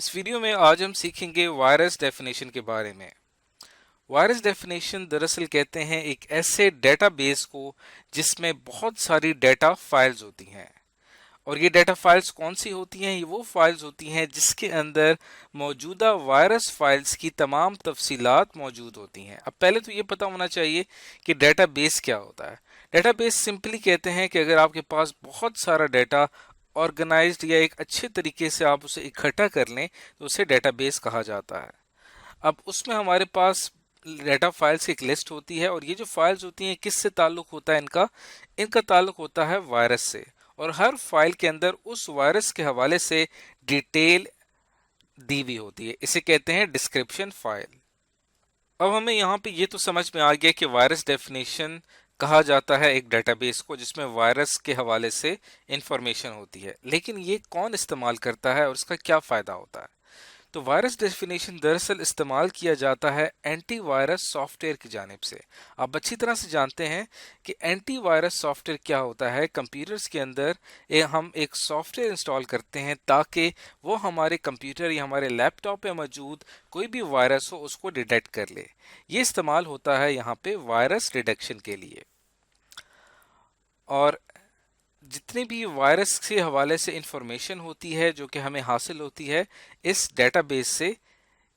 इस वीडियो में आज हम सीखेंगे वायरस डेफिनेशन के बारे में। वायरस डेफिनेशन दरअसल कहते हैं एक ऐसे डेटाबेस को जिसमें बहुत सारी डेटा फाइल्स होती हैं। और ये डेटा फाइल्स कौन सी होती हैं? ये वो फाइल्स होती हैं जिसके अंदर मौजूदा वायरस फाइल्स की तमाम तफसीलात मौजूद होती हैं। अब पहले तो ये पता होना चाहिए कि डेटाबेस क्या होता है। डेटाबेस सिंपली कहते हैं कि अगर आपके पास बहुत सारा डेटा ऑर्गेनाइज्ड या एक अच्छे तरीके से आप उसे इकट्ठा कर लें तो उसे डेटाबेस कहा जाता है। अब उसमें हमारे पास डेटा फाइल्स की एक लिस्ट होती है और ये जो फाइल्स होती हैं किससे ताल्लुक होता है इनका इनका ताल्लुक होता है वायरस से। और हर फाइल के अंदर उस वायरस के हवाले से डिटेल दी हुई होती है, इसे कहते हैं डिस्क्रिप्शन फाइल। अब हमें यहाँ पे ये तो समझ में आ गया कि वायरस डेफिनेशन कहा जाता है एक डेटाबेस को जिसमें वायरस के हवाले से इंफॉर्मेशन होती है, लेकिन ये कौन इस्तेमाल करता है और इसका क्या फायदा होता है? तो वायरस डेफिनेशन दरअसल इस्तेमाल किया जाता है एंटीवायरस सॉफ्टवेयर की जानिब से। आप अच्छी तरह से जानते हैं कि एंटीवायरस सॉफ्टवेयर क्या होता है। कंप्यूटर्स के अंदर हम एक सॉफ्टवेयर इंस्टॉल करते हैं ताकि वो हमारे कंप्यूटर या हमारे लैपटॉप पे मौजूद कोई भी वायरस हो उसको डिटेक्ट कर ले। ये इस्तेमाल होता है यहाँ पे वायरस डिटेक्शन के लिए। और जितने भी वायरस के हवाले से इंफॉर्मेशन होती है जो कि हमें हासिल होती है इस डेटाबेस से,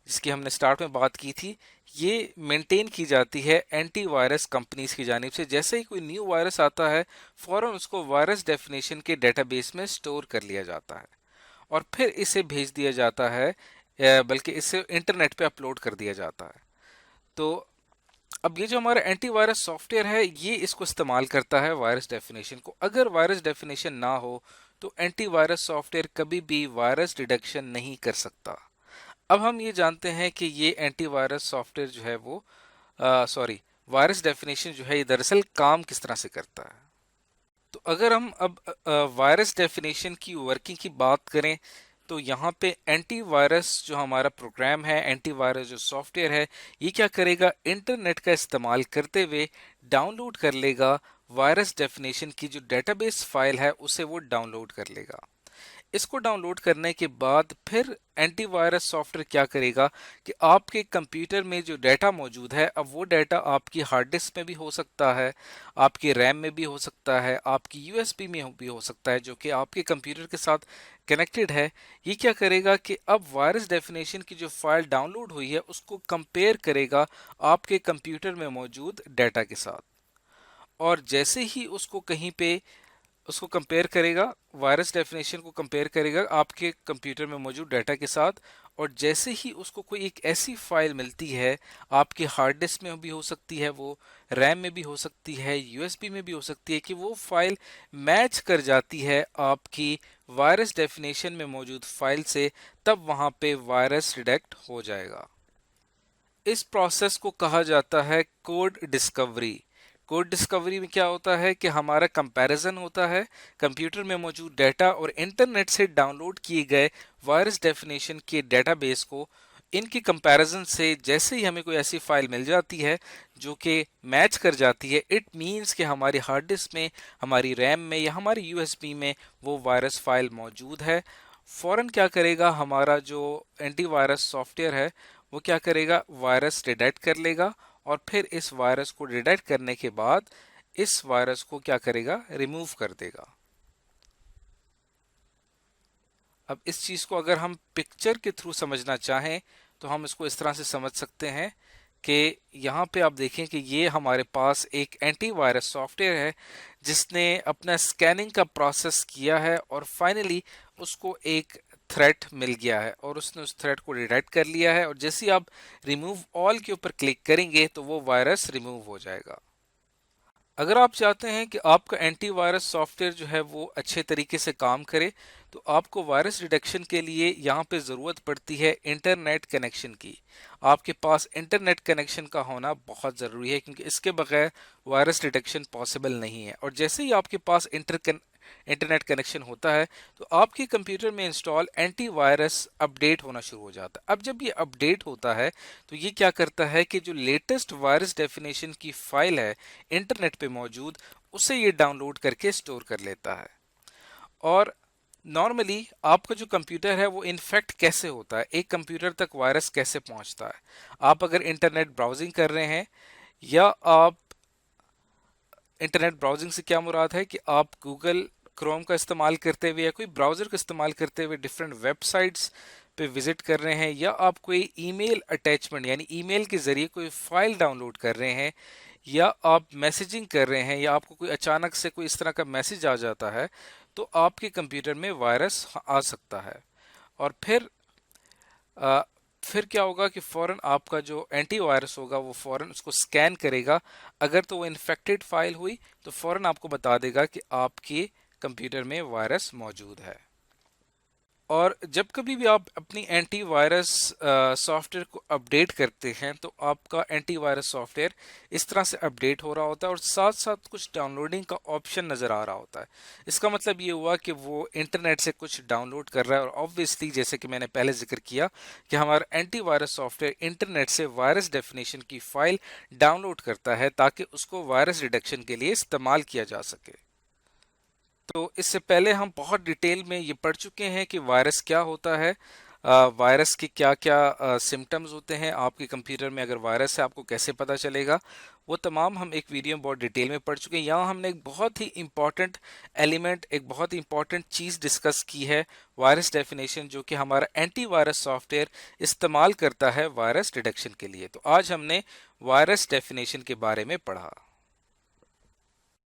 जिसकी हमने स्टार्ट में बात की थी, ये मेंटेन की जाती है एंटीवायरस कंपनीज की जानिब से। जैसे ही कोई न्यू वायरस आता है फौरन उसको वायरस डेफिनेशन के डेटाबेस में स्टोर कर लिया जाता है और फिर इसे भेज दिया जाता है, बल्कि इसे इंटरनेट पे अपलोड कर दिया जाता है। तो अब ये जो हमारा एंटीवायरस सॉफ्टवेयर है ये इसको इस्तेमाल करता है वायरस डेफिनेशन को। अगर वायरस डेफिनेशन ना हो तो एंटीवायरस सॉफ्टवेयर कभी भी वायरस डिटेक्शन नहीं कर सकता। अब हम ये जानते हैं कि ये एंटीवायरस सॉफ्टवेयर जो है वो वायरस डेफिनेशन जो है ये दरअसल काम किस तरह से करता है। तो अगर हम अब वायरस डेफिनेशन की वर्किंग की बात करें तो यहाँ पे एंटीवायरस जो हमारा प्रोग्राम है, एंटीवायरस जो सॉफ्टवेयर है, ये क्या करेगा, इंटरनेट का इस्तेमाल करते हुए डाउनलोड कर लेगा वायरस डेफिनेशन की जो डेटाबेस फाइल है उसे वो डाउनलोड कर लेगा। इसको डाउनलोड करने के बाद फिर एंटीवायरस सॉफ्टवेयर क्या करेगा कि आपके कंप्यूटर में जो डाटा मौजूद है, अब वो डाटा आपकी हार्ड डिस्क में भी हो सकता है, आपके रैम में भी हो सकता है, आपकी यूएसबी में भी हो सकता है जो कि आपके कंप्यूटर के साथ कनेक्टेड है। ये क्या करेगा कि अब वायरस डेफिनेशन की जो फाइल डाउनलोड हुई है उसको कंपेयर करेगा आपके कंप्यूटर में मौजूद डाटा के साथ। और जैसे ही उसको कहीं पे उसको कंपेयर करेगा, वायरस डेफिनेशन को कंपेयर करेगा आपके कंप्यूटर में मौजूद डाटा के साथ, और जैसे ही उसको कोई एक ऐसी फाइल मिलती है, आपके हार्ड डिस्क में भी हो सकती है, वो रैम में भी हो सकती है, यूएसबी में भी हो सकती है, कि वो फाइल मैच कर जाती है आपकी वायरस डेफिनेशन में मौजूद फाइल से, तब वहां पे वायरस डिटेक्ट हो जाएगा। इस प्रोसेस को कहा जाता है कोड डिस्कवरी। कोड डिस्कवरी में क्या होता है कि हमारा कंपैरिजन होता है कंप्यूटर में मौजूद डाटा और इंटरनेट से डाउनलोड किए गए वायरस डेफिनेशन के डेटाबेस को। इनकी कंपैरिजन से जैसे ही हमें कोई ऐसी फाइल मिल जाती है जो कि मैच कर जाती है, इट मीन्स कि हमारी हार्ड डिस्क में, हमारी रैम में या हमारी यूएसबी में वो वायरस फाइल मौजूद है। फौरन क्या करेगा हमारा जो एंटीवायरस सॉफ्टवेयर है वो क्या करेगा, वायरस डिटेक्ट कर लेगा और फिर इस वायरस को डिटेक्ट करने के बाद इस वायरस को क्या करेगा, रिमूव कर देगा। अब इस चीज को अगर हम पिक्चर के थ्रू समझना चाहें तो हम इसको इस तरह से समझ सकते हैं कि यहाँ पे आप देखें कि ये हमारे पास एक एंटीवायरस सॉफ्टवेयर है जिसने अपना स्कैनिंग का प्रोसेस किया है और फाइनली उसको एक थ्रेट मिल गया है और उसने उस थ्रेट को डिटेक्ट कर लिया है, और जैसे ही आप रिमूव ऑल के ऊपर क्लिक करेंगे तो वो वायरस रिमूव हो जाएगा। अगर आप चाहते हैं कि आपका एंटीवायरस सॉफ्टवेयर जो है वो अच्छे तरीके से काम करे तो आपको वायरस डिटेक्शन के लिए यहाँ पे ज़रूरत पड़ती है इंटरनेट कनेक्शन की। आपके पास इंटरनेट कनेक्शन का होना बहुत ज़रूरी है क्योंकि इसके बगैर वायरस डिटेक्शन पॉसिबल नहीं है। और जैसे ही आपके पास इंटरनेट कनेक्शन होता है तो आपके कंप्यूटर में इंस्टॉल एंटीवायरस अपडेट होना शुरू हो जाता है। अब जब ये अपडेट होता है तो ये क्या करता है कि जो लेटेस्ट वायरस डेफिनेशन की फाइल है इंटरनेट पे मौजूद, उसे ये डाउनलोड करके स्टोर कर लेता है। और نارملی آپ کا جو کمپیوٹر ہے وہ انفیکٹ کیسے ہوتا ہے، ایک کمپیوٹر تک وائرس کیسے پہنچتا ہے؟ آپ اگر انٹرنیٹ براؤزنگ کر رہے ہیں، یا آپ انٹرنیٹ براؤزنگ سے کیا مراد ہے کہ آپ گوگل کروم کا استعمال کرتے ہوئے یا کوئی براؤزر کا استعمال کرتے ہوئے ڈفرینٹ ویب سائٹس پہ وزٹ کر رہے ہیں، یا آپ کوئی ای میل اٹیچمنٹ یعنی ای میل کے ذریعے کوئی فائل ڈاؤن لوڈ کر رہے ہیں، یا آپ میسیجنگ کر رہے ہیں، یا آپ کو کوئی اچانک سے کوئی اس طرح کا میسج آ جاتا ہے، تو آپ کے کمپیوٹر میں وائرس آ سکتا ہے۔ اور آ، پھر کیا ہوگا کہ فوراً آپ کا جو اینٹی وائرس ہوگا وہ فوراً اس کو سکین کرے گا، اگر تو وہ انفیکٹڈ فائل ہوئی تو فوراً آپ کو بتا دے گا کہ آپ کے کمپیوٹر میں وائرس موجود ہے۔ اور جب کبھی بھی آپ اپنی اینٹی وائرس سافٹ ویئر کو اپڈیٹ کرتے ہیں تو آپ کا اینٹی وائرس سافٹ ویئر اس طرح سے اپڈیٹ ہو رہا ہوتا ہے، اور ساتھ ساتھ کچھ ڈاؤن لوڈنگ کا آپشن نظر آ رہا ہوتا ہے۔ اس کا مطلب یہ ہوا کہ وہ انٹرنیٹ سے کچھ ڈاؤن لوڈ کر رہا ہے، اور آبویسلی جیسے کہ میں نے پہلے ذکر کیا کہ ہمارا antivirus software internet سے وائرس ڈیفینیشن کی فائل ڈاؤن لوڈ کرتا ہے تاکہ اس کو وائرس ڈیٹیکشن کے لیے استعمال کیا جا سکے۔ تو اس سے پہلے ہم بہت ڈیٹیل میں یہ پڑھ چکے ہیں کہ وائرس کیا ہوتا ہے، وائرس کے کیا کیا سمٹمز ہوتے ہیں، آپ کے کمپیوٹر میں اگر وائرس ہے آپ کو کیسے پتہ چلے گا، وہ تمام ہم ایک ویڈیو میں بہت ڈیٹیل میں پڑھ چکے ہیں۔ یہاں ہم نے ایک بہت ہی امپورٹنٹ ایلیمنٹ، ایک بہت ہی امپورٹنٹ چیز ڈسکس کی ہے، وائرس ڈیفینیشن، جو کہ ہمارا اینٹی وائرس سافٹ ویئر استعمال کرتا ہے وائرس ڈیٹیکشن کے لیے۔ تو آج ہم نے وائرس ڈیفینیشن کے بارے میں پڑھا۔